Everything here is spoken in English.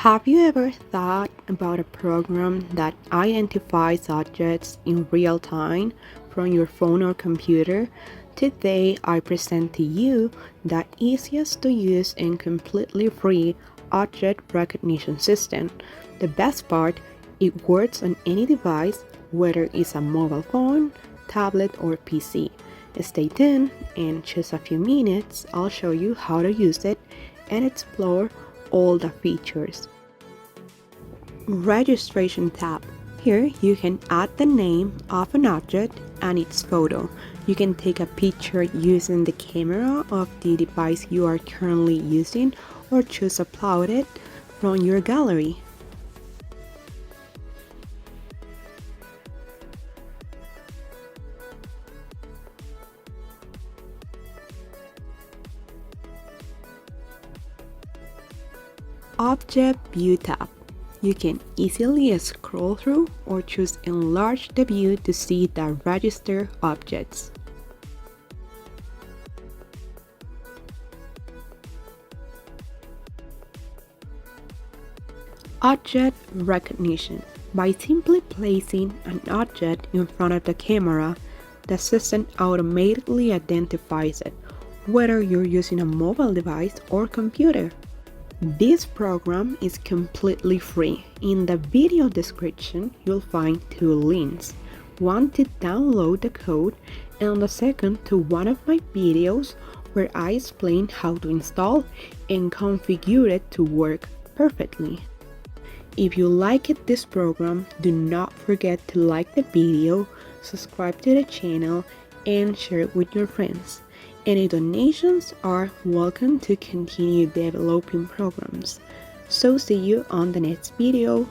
Have you ever thought about a program that identifies objects in real time from your phone or computer? Today, I present to you the easiest to use and completely free object recognition system. The best part, it works on any device, whether it's a mobile phone, tablet, or PC. Stay tuned and just a few minutes, I'll show you how to use it and explore all the features. Registration tab. Here you can add the name of an object and its photo. You can take a picture using the camera of the device you are currently using or just upload it from your gallery. Object View tab. You can easily scroll through or choose enlarge the view to see the registered objects. Object recognition. By simply placing an object in front of the camera, the system automatically identifies it, whether you're using a mobile device or computer. This program is completely free. In the video description, you'll find two links. One to download the code and the second to one of my videos where I explain how to install and configure it to work perfectly. If you liked this program, do not forget to like the video, subscribe to the channel, and share it with your friends. Any donations are welcome to continue developing programs. So see you on the next video.